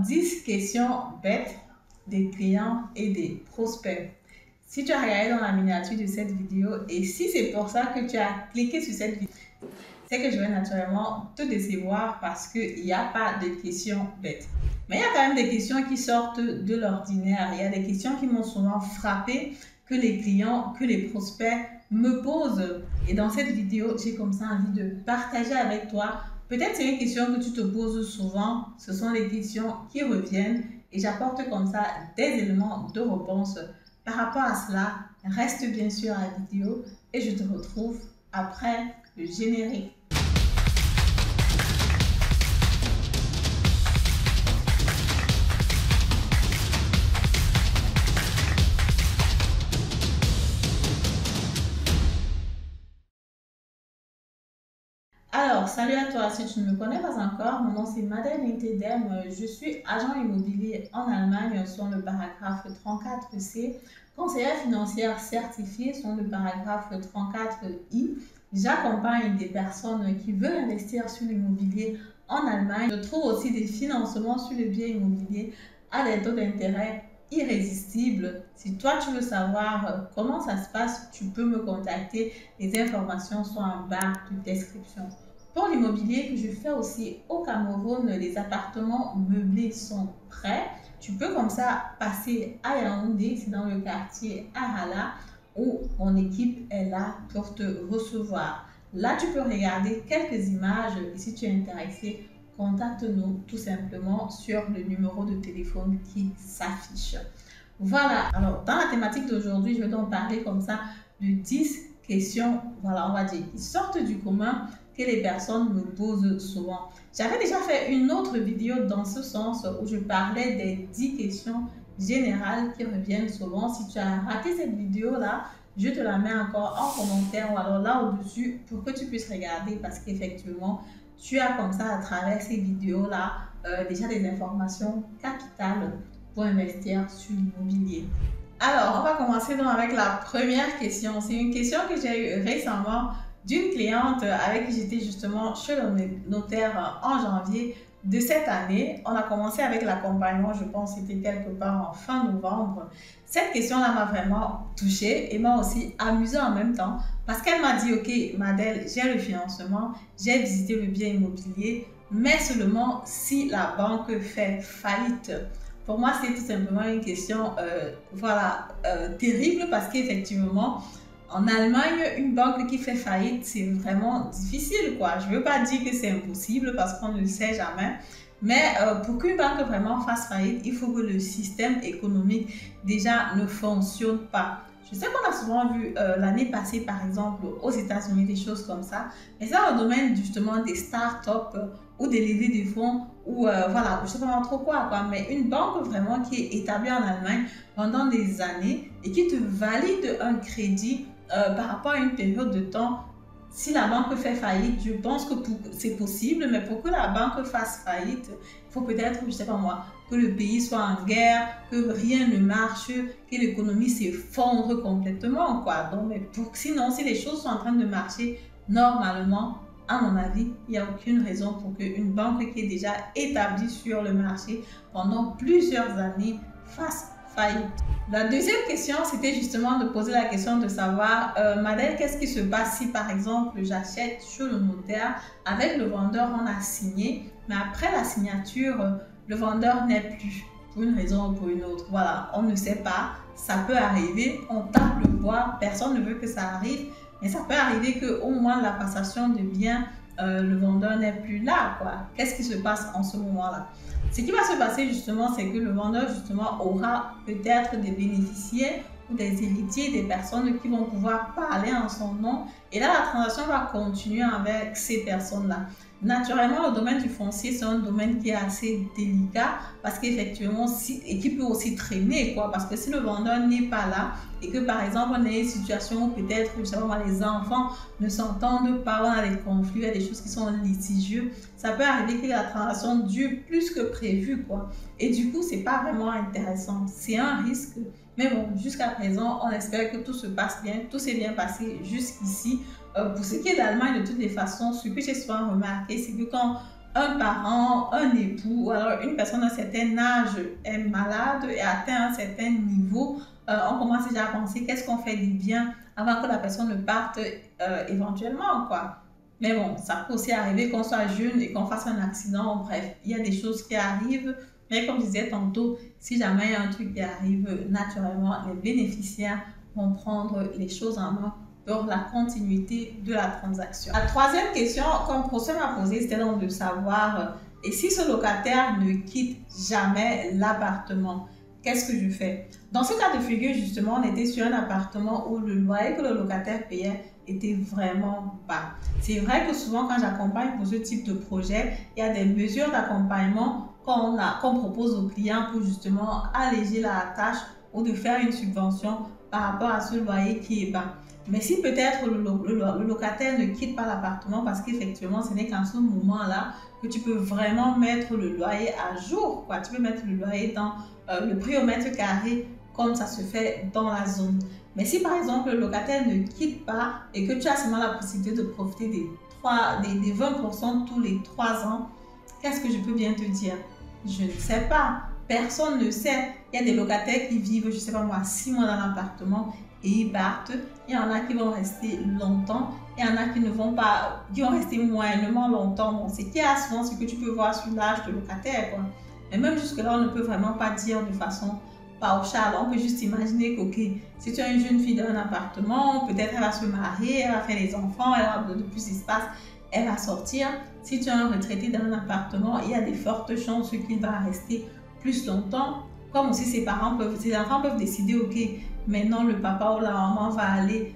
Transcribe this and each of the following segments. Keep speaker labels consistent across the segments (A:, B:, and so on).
A: 10 questions bêtes des clients et des prospects. Si tu as regardé dans la miniature de cette vidéo et si c'est pour ça que tu as cliqué sur cette vidéo, c'est que je vais naturellement te décevoir parce qu'il n'y a pas de questions bêtes. Mais il y a quand même des questions qui sortent de l'ordinaire. Il y a des questions qui m'ont souvent frappé que les clients, que les prospects me posent. Et dans cette vidéo, j'ai comme ça envie de partager avec toi. Peut-être c'est une question que tu te poses souvent. Ce sont les questions qui reviennent et j'apporte comme ça des éléments de réponse. Par rapport à cela, reste bien sûr à la vidéo et je te retrouve après le générique. Alors, salut à toi, si tu ne me connais pas encore, mon nom c'est Madeleine Intedem, je suis agent immobilier en Allemagne selon le paragraphe 34C, conseillère financière certifiée selon le paragraphe 34I. J'accompagne des personnes qui veulent investir sur l'immobilier en Allemagne. Je trouve aussi des financements sur le bien immobilier à des taux d'intérêt irrésistibles. Si toi tu veux savoir comment ça se passe, tu peux me contacter. Les informations sont en barre de description. Pour l'immobilier que je fais aussi au Cameroun, les appartements meublés sont prêts. Tu peux comme ça passer à Yaoundé, c'est dans le quartier Arala, où mon équipe est là pour te recevoir. Là, tu peux regarder quelques images et si tu es intéressé, contacte-nous tout simplement sur le numéro de téléphone qui s'affiche. Voilà, alors dans la thématique d'aujourd'hui, je vais donc parler comme ça de 10 questions, voilà, on va dire, qui sortent du commun que les personnes me posent souvent. J'avais déjà fait une autre vidéo dans ce sens où je parlais des 10 questions générales qui reviennent souvent. Si tu as raté cette vidéo-là, je te la mets encore en commentaire ou alors là au-dessus pour que tu puisses regarder parce qu'effectivement, tu as comme ça à travers ces vidéos-là déjà des informations capitales pour investir sur l'immobilier. Alors, on va commencer donc avec la première question. C'est une question que j'ai eue récemment d'une cliente avec qui j'étais justement chez le notaire en janvier de cette année. On a commencé avec l'accompagnement, je pense que c'était quelque part en fin novembre. Cette question-là m'a vraiment touchée et m'a aussi amusée en même temps parce qu'elle m'a dit, ok Madel, j'ai le financement, j'ai visité le bien immobilier, mais seulement si la banque fait faillite. Pour moi, c'est tout simplement une question terrible parce qu'effectivement, en Allemagne, une banque qui fait faillite, c'est vraiment difficile, quoi. Je ne veux pas dire que c'est impossible parce qu'on ne le sait jamais. Mais pour qu'une banque vraiment fasse faillite, il faut que le système économique déjà ne fonctionne pas. Je sais qu'on a souvent vu l'année passée, par exemple, aux États-Unis, des choses comme ça. Mais c'est dans le domaine justement des startups ou des levées de fonds ou voilà, je ne sais pas trop quoi. Mais une banque vraiment qui est établie en Allemagne pendant des années et qui te valide un crédit par rapport à une période de temps. Si la banque fait faillite, je pense que c'est possible, mais pour que la banque fasse faillite, il faut peut-être, je ne sais pas moi, que le pays soit en guerre, que rien ne marche, que l'économie s'effondre complètement, quoi. Donc, mais sinon, si les choses sont en train de marcher normalement, à mon avis, il n'y a aucune raison pour qu'une banque qui est déjà établie sur le marché pendant plusieurs années fasse faillite. La deuxième question, c'était justement de poser la question de savoir, Madeleine, qu'est-ce qui se passe si par exemple j'achète chez le notaire, avec le vendeur on a signé, mais après la signature, le vendeur n'est plus pour une raison ou pour une autre. Voilà, on ne sait pas, ça peut arriver, on tape le bois, personne ne veut que ça arrive, mais ça peut arriver qu'au moment de la passation de biens, le vendeur n'est plus là, quoi. Qu'est-ce qui se passe en ce moment-là? Ce qui va se passer justement, c'est que le vendeur justement aura peut-être des bénéficiaires ou des héritiers, des personnes qui vont pouvoir parler en son nom. Et là, la transaction va continuer avec ces personnes-là. Naturellement, le domaine du foncier, c'est un domaine qui est assez délicat parce qu'effectivement, et qui peut aussi traîner, quoi. Parce que si le vendeur n'est pas là et que par exemple, on a une situation où peut-être, je sais pas, les enfants ne s'entendent pas, on a des conflits, il y a des choses qui sont litigieuses, ça peut arriver que la transaction dure plus que prévu, quoi. Et du coup, c'est pas vraiment intéressant. C'est un risque. Mais bon, jusqu'à présent, on espère que tout se passe bien, tout s'est bien passé jusqu'ici. Pour ce qui est d'Allemagne, de toutes les façons, ce que j'ai souvent remarqué, c'est que quand un parent, un époux ou alors une personne d'un certain âge est malade et atteint un certain niveau, on commence déjà à penser qu'est-ce qu'on fait du bien avant que la personne ne parte éventuellement, quoi. Mais bon, ça peut aussi arriver qu'on soit jeune et qu'on fasse un accident. Bref, il y a des choses qui arrivent. Mais comme je disais tantôt, si jamais il y a un truc qui arrive naturellement, les bénéficiaires vont prendre les choses en main pour la continuité de la transaction. La troisième question qu'un procès m'a posée, c'était donc de savoir et si ce locataire ne quitte jamais l'appartement, qu'est-ce que je fais? Dans ce cas de figure, justement, on était sur un appartement où le loyer que le locataire payait était vraiment bas. C'est vrai que souvent, quand j'accompagne pour ce type de projet, il y a des mesures d'accompagnement qu'on propose aux clients pour justement alléger la tâche ou de faire une subvention par rapport à ce loyer qui est bas. Mais si peut-être le locataire ne quitte pas l'appartement parce qu'effectivement, ce n'est qu'en ce moment-là que tu peux vraiment mettre le loyer à jour, quoi. Tu peux mettre le loyer dans le prix au mètre carré comme ça se fait dans la zone. Mais si par exemple le locataire ne quitte pas et que tu as seulement la possibilité de profiter des 20% tous les 3 ans, qu'est-ce que je peux bien te dire? Je ne sais pas. Personne ne sait. Il y a des locataires qui vivent, je ne sais pas moi, 6 mois dans l'appartement et ils partent. Il y en a qui vont rester longtemps. Il y en a qui ne vont pas, qui vont rester moyennement longtemps. Bon, c'est qu'il y a souvent ce que tu peux voir sur l'âge de locataire, quoi. Mais même jusque-là, on ne peut vraiment pas dire de façon pauschale. On peut juste imaginer que, ok, si tu es une jeune fille dans un appartement, peut-être elle va se marier, elle va faire des enfants, elle aura de plus d'espace, elle va sortir. Si tu es un retraité dans un appartement, il y a de fortes chances qu'il va rester plus longtemps. Comme aussi ses enfants peuvent décider, ok, maintenant le papa ou la maman va aller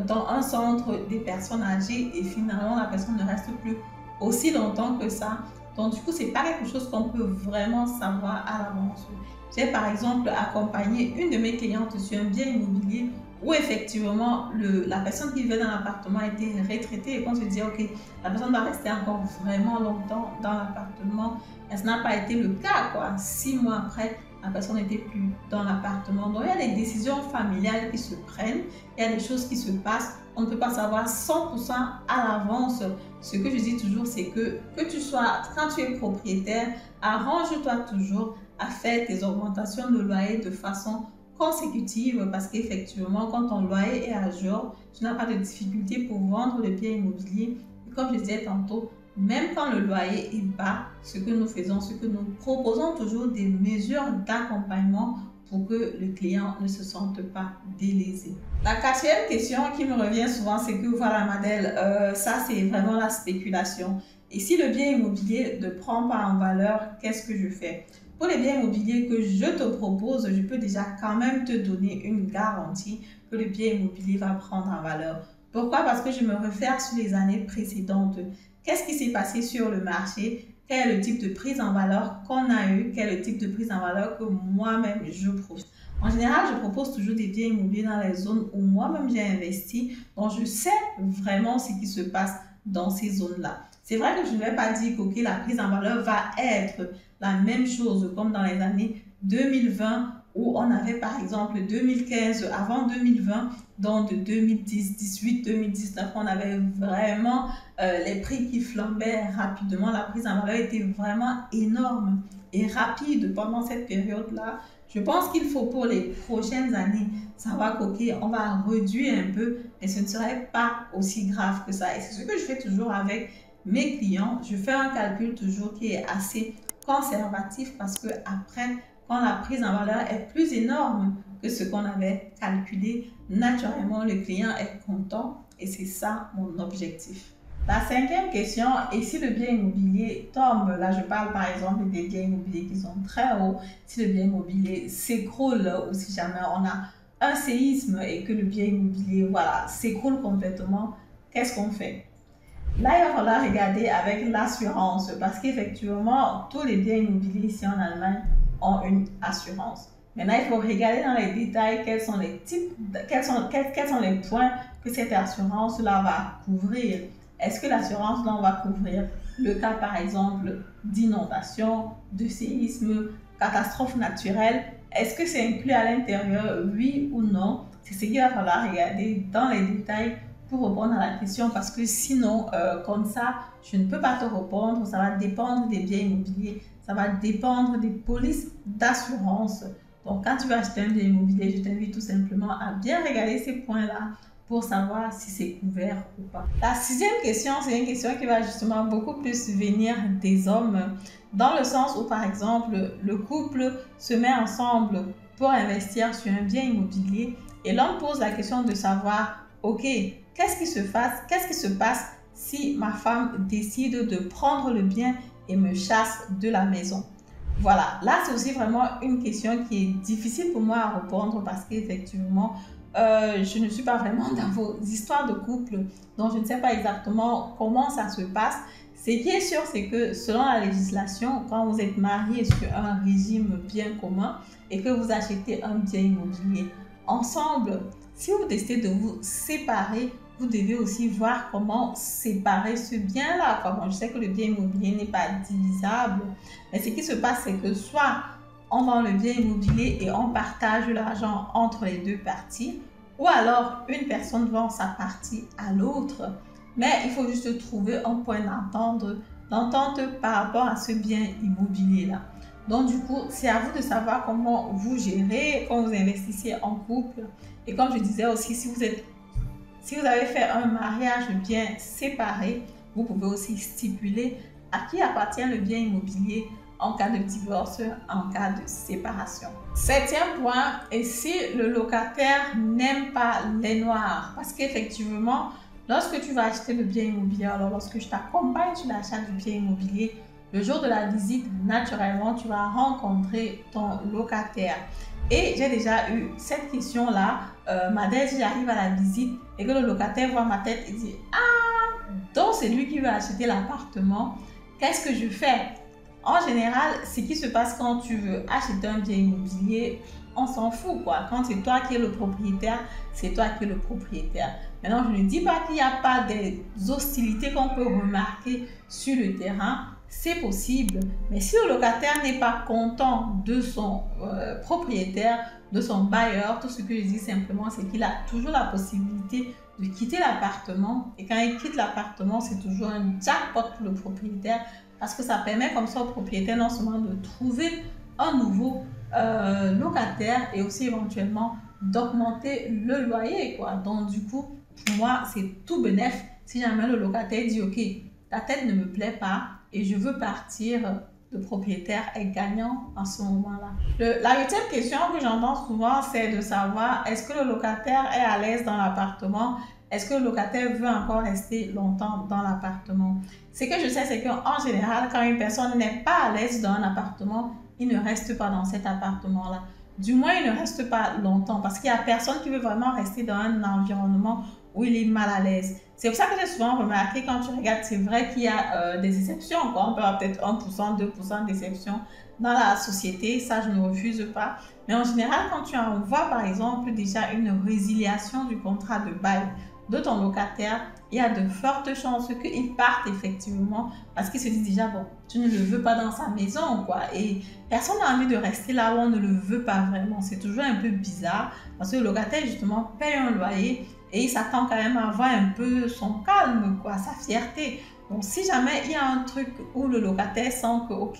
A: dans un centre des personnes âgées et finalement la personne ne reste plus aussi longtemps que ça. Donc du coup, c'est pas quelque chose qu'on peut vraiment savoir à l'avance. J'ai par exemple accompagné une de mes clientes sur un bien immobilier où effectivement la personne qui vivait dans l'appartement était retraitée et qu'on se dit ok, la personne va rester encore vraiment longtemps dans l'appartement. Et ça n'a pas été le cas, quoi. 6 mois après, la personne n'était plus dans l'appartement. Donc il y a des décisions familiales qui se prennent, il y a des choses qui se passent. On ne peut pas savoir 100% à l'avance. Ce que je dis toujours, c'est que tu sois, quand tu es propriétaire, arrange-toi toujours à faire tes augmentations de loyer de façon consécutive parce qu'effectivement, quand ton loyer est à jour, tu n'as pas de difficulté pour vendre le bien immobilier. Et comme je disais tantôt, même quand le loyer est bas, ce que nous faisons, ce que nous proposons toujours des mesures d'accompagnement pour que le client ne se sente pas délaissé. La quatrième question qui me revient souvent, c'est que voilà Madèle, ça c'est vraiment la spéculation. Et si le bien immobilier ne prend pas en valeur, qu'est-ce que je fais? Pour les biens immobiliers que je te propose, je peux déjà quand même te donner une garantie que le bien immobilier va prendre en valeur. Pourquoi? Parce que je me réfère sur les années précédentes. Qu'est-ce qui s'est passé sur le marché? Quel est le type de prise en valeur qu'on a eu? Quel est le type de prise en valeur que moi-même je propose? En général, je propose toujours des biens immobiliers dans les zones où moi-même j'ai investi, donc je sais vraiment ce qui se passe dans ces zones-là. C'est vrai que je ne vais pas dire que la prise en valeur va être la même chose comme dans les années 2020 où on avait par exemple 2015, avant 2020, donc de 2010, 18, 2019, on avait vraiment les prix qui flambaient rapidement. La prise en valeur était vraiment énorme et rapide pendant cette période-là. Je pense qu'il faut pour les prochaines années savoir on va réduire un peu, mais ce ne serait pas aussi grave que ça. Et c'est ce que je fais toujours avec mes clients. Je fais un calcul toujours qui est assez conservatif parce que après, quand la prise en valeur est plus énorme que ce qu'on avait calculé, naturellement le client est content et c'est ça mon objectif. La cinquième question, et si le bien immobilier tombe, là je parle par exemple des biens immobiliers qui sont très hauts, si le bien immobilier s'écroule ou si jamais on a un séisme et que le bien immobilier s'écroule complètement, qu'est-ce qu'on fait? Là, il va falloir regarder avec l'assurance parce qu'effectivement, tous les biens immobiliers ici en Allemagne ont une assurance. Maintenant, il faut regarder dans les détails quels sont les types, quels sont les points que cette assurance-là va couvrir. Est-ce que l'assurance-là va couvrir le cas, par exemple, d'inondation, de séisme, catastrophe naturelle? Est-ce que c'est inclus à l'intérieur, oui ou non? C'est ce qu'il va falloir regarder dans les détails pour répondre à la question parce que sinon, comme ça, je ne peux pas te répondre. Ça va dépendre des biens immobiliers, ça va dépendre des polices d'assurance. Donc, quand tu vas acheter un bien immobilier, je t'invite tout simplement à bien regarder ces points-là pour savoir si c'est couvert ou pas. La sixième question, c'est une question qui va justement beaucoup plus venir des hommes, dans le sens où, par exemple, le couple se met ensemble pour investir sur un bien immobilier et l'homme pose la question de savoir, ok, qu'est-ce qui se passe si ma femme décide de prendre le bien et me chasse de la maison? Voilà, là c'est aussi vraiment une question qui est difficile pour moi à répondre parce qu'effectivement, je ne suis pas vraiment dans vos histoires de couple, donc je ne sais pas exactement comment ça se passe. Ce qui est sûr, c'est que selon la législation, quand vous êtes marié sur un régime bien commun et que vous achetez un bien immobilier ensemble, si vous décidez de vous séparer, vous devez aussi voir comment séparer ce bien-là. Bon, je sais que le bien immobilier n'est pas divisable, mais ce qui se passe, c'est que soit on vend le bien immobilier et on partage l'argent entre les deux parties, ou alors une personne vend sa partie à l'autre. Mais il faut juste trouver un point d'entente par rapport à ce bien immobilier-là. Donc du coup, c'est à vous de savoir comment vous gérez quand vous investissez en couple. Et comme je disais aussi, si vous avez fait un mariage bien séparé, vous pouvez aussi stipuler à qui appartient le bien immobilier en cas de divorce, en cas de séparation. Septième point, et si le locataire n'aime pas les noirs? Parce qu'effectivement, lorsque tu vas acheter le bien immobilier, alors lorsque je t'accompagne sur l'achat du bien immobilier, le jour de la visite, naturellement, tu vas rencontrer ton locataire. Et j'ai déjà eu cette question-là. Madèle, si j'arrive à la visite et que le locataire voit ma tête et dit « Ah, donc c'est lui qui veut acheter l'appartement, qu'est-ce que je fais ?» En général, ce qui se passe quand tu veux acheter un bien immobilier, on s'en fout quoi. Quand c'est toi qui es le propriétaire, c'est toi qui es le propriétaire. Maintenant, je ne dis pas qu'il n'y a pas des hostilités qu'on peut remarquer sur le terrain. C'est possible, mais si le locataire n'est pas content de son propriétaire, de son bailleur, tout ce que je dis simplement, c'est qu'il a toujours la possibilité de quitter l'appartement. Et quand il quitte l'appartement, c'est toujours un jackpot pour le propriétaire parce que ça permet comme ça au propriétaire non seulement de trouver un nouveau locataire et aussi éventuellement d'augmenter le loyer, quoi. Donc du coup, pour moi, c'est tout bénef si jamais le locataire dit « Ok, ta tête ne me plaît pas et je veux partir », le propriétaire est gagnant en ce moment-là. La huitième question que j'entends souvent, c'est de savoir est-ce que le locataire est à l'aise dans l'appartement? Est-ce que le locataire veut encore rester longtemps dans l'appartement? Ce que je sais, c'est qu'en général, quand une personne n'est pas à l'aise dans un appartement, il ne reste pas dans cet appartement-là. Du moins, il ne reste pas longtemps parce qu'il n'y a personne qui veut vraiment rester dans un environnement où il est mal à l'aise. C'est pour ça que j'ai souvent remarqué quand tu regardes, c'est vrai qu'il y a des exceptions. On peut avoir peut-être 1%, 2% d'exceptions dans la société, ça je ne refuse pas. Mais en général, quand tu envoies par exemple déjà une résiliation du contrat de bail de ton locataire, il y a de fortes chances qu'il parte effectivement parce qu'il se dit déjà, bon, tu ne le veux pas dans sa maison, quoi. Et personne n'a envie de rester là où on ne le veut pas vraiment. C'est toujours un peu bizarre parce que le locataire justement paye un loyer et il s'attend quand même à avoir un peu son calme, quoi, sa fierté. Donc si jamais il y a un truc où le locataire sent que, ok,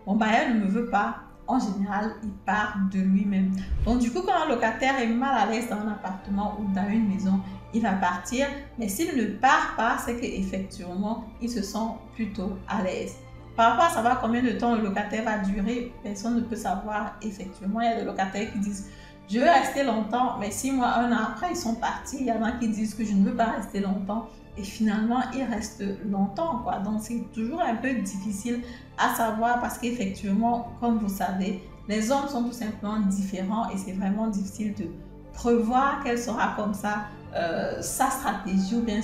A: mon bailleur ne me veut pas, en général, il part de lui-même. Donc du coup, quand un locataire est mal à l'aise dans un appartement ou dans une maison, il va partir. Mais s'il ne part pas, c'est qu'effectivement, il se sent plutôt à l'aise. Par rapport à savoir combien de temps le locataire va durer, personne ne peut savoir. Effectivement, il y a des locataires qui disent « Je veux rester longtemps », mais 6 mois, 1 an après, ils sont partis. Il y en a qui disent que je ne veux pas rester longtemps. Et finalement, ils restent longtemps, quoi. Donc, c'est toujours un peu difficile à savoir parce qu'effectivement, comme vous savez, les hommes sont tout simplement différents et c'est vraiment difficile de prévoir quelle sera comme ça sa stratégie ou bien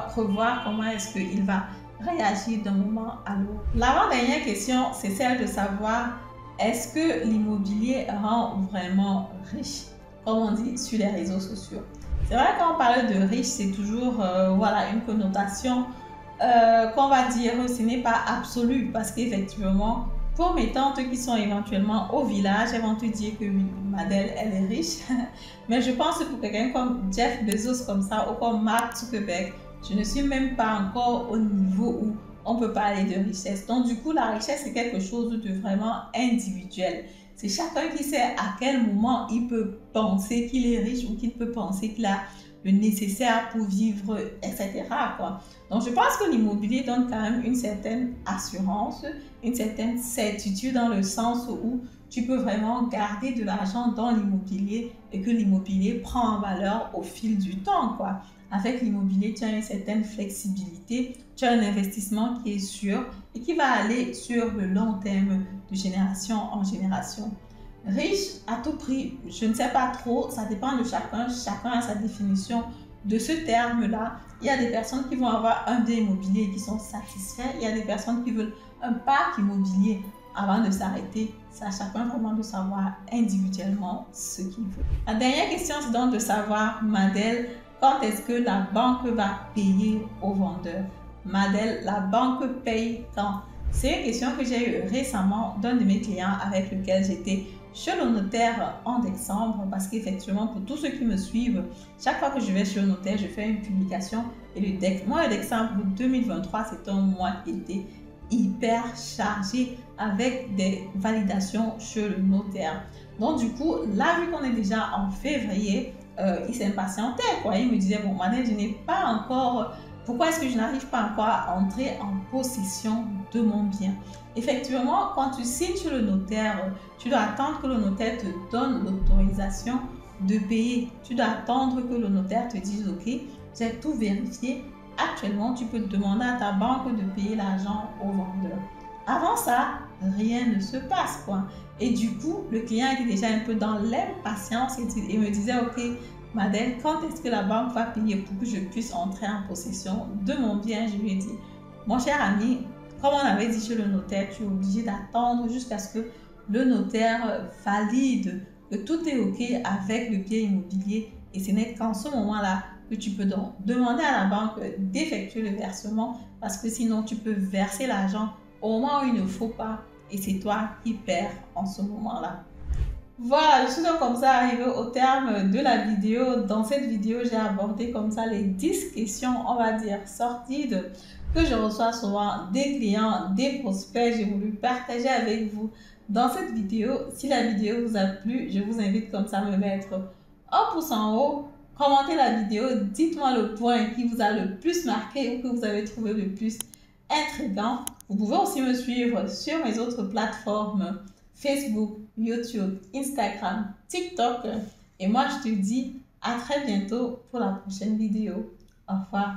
A: prévoir comment est-ce qu'il va réagir d'un moment à l'autre. L'avant-dernière question, c'est celle de savoir est-ce que l'immobilier rend vraiment riche, comme on dit sur les réseaux sociaux. C'est vrai quand on parle de riche, c'est toujours voilà, une connotation qu'on va dire ce n'est pas absolu parce qu'effectivement, pour mes tantes qui sont éventuellement au village, elles vont te dire que oui, Madel, elle est riche. Mais je pense que pour quelqu'un comme Jeff Bezos comme ça, ou comme Mark Zuckerberg, je ne suis même pas encore au niveau où on peut parler de richesse. Donc du coup, la richesse, c'est quelque chose de vraiment individuel. C'est chacun qui sait à quel moment il peut penser qu'il est riche ou qu'il peut penser qu'il a le nécessaire pour vivre, etc. quoi. Donc, je pense que l'immobilier donne quand même une certaine assurance, une certaine certitude dans le sens où tu peux vraiment garder de l'argent dans l'immobilier et que l'immobilier prend en valeur au fil du temps, quoi. Avec l'immobilier, tu as une certaine flexibilité, tu as un investissement qui est sûr et qui va aller sur le long terme de génération en génération. Riche à tout prix, je ne sais pas trop, ça dépend de chacun, chacun a sa définition de ce terme-là. Il y a des personnes qui vont avoir un bien immobilier et qui sont satisfaits, il y a des personnes qui veulent un parc immobilier avant de s'arrêter. C'est à chacun vraiment de savoir individuellement ce qu'il veut. La dernière question, c'est donc de savoir, Madel, quand est-ce que la banque va payer au vendeur? Madel, la banque paye quand? C'est une question que j'ai eue récemment d'un de mes clients avec lequel j'étais chez le notaire en décembre, parce qu'effectivement, pour tous ceux qui me suivent, chaque fois que je vais chez le notaire, je fais une publication. Et le mois de décembre 2023, c'est un mois qui était hyper chargé avec des validations chez le notaire. Donc du coup, là, vu qu'on est déjà en février, il s'impatientait, quoi. Il me disait, bon, Madel, je n'ai pas encore... Pourquoi est-ce que je n'arrive pas encore à entrer en possession de mon bien? Effectivement, quand tu signes chez le notaire, tu dois attendre que le notaire te donne l'autorisation de payer. Tu dois attendre que le notaire te dise, ok, j'ai tout vérifié. Actuellement, tu peux demander à ta banque de payer l'argent au vendeur. Avant ça, rien ne se passe, quoi. Et du coup, le client était déjà un peu dans l'impatience et me disait, ok, Madel, quand est-ce que la banque va payer pour que je puisse entrer en possession de mon bien? Je lui ai dit, mon cher ami, comme on avait dit chez le notaire, tu es obligé d'attendre jusqu'à ce que le notaire valide que tout est OK avec le bien immobilier. Et ce n'est qu'en ce moment-là que tu peux donc demander à la banque d'effectuer le versement, parce que sinon tu peux verser l'argent au moment où il ne faut pas et c'est toi qui perds en ce moment-là. Voilà, je suis donc comme ça arrivée au terme de la vidéo. Dans cette vidéo, j'ai abordé comme ça les 10 questions, on va dire, sordides que je reçois souvent des clients, des prospects. J'ai voulu partager avec vous dans cette vidéo. Si la vidéo vous a plu, je vous invite comme ça à me mettre un pouce en haut, commentez la vidéo, dites-moi le point qui vous a le plus marqué ou que vous avez trouvé le plus intriguant. Vous pouvez aussi me suivre sur mes autres plateformes Facebook, YouTube, Instagram, TikTok. Et moi, je te dis à très bientôt pour la prochaine vidéo. Au revoir.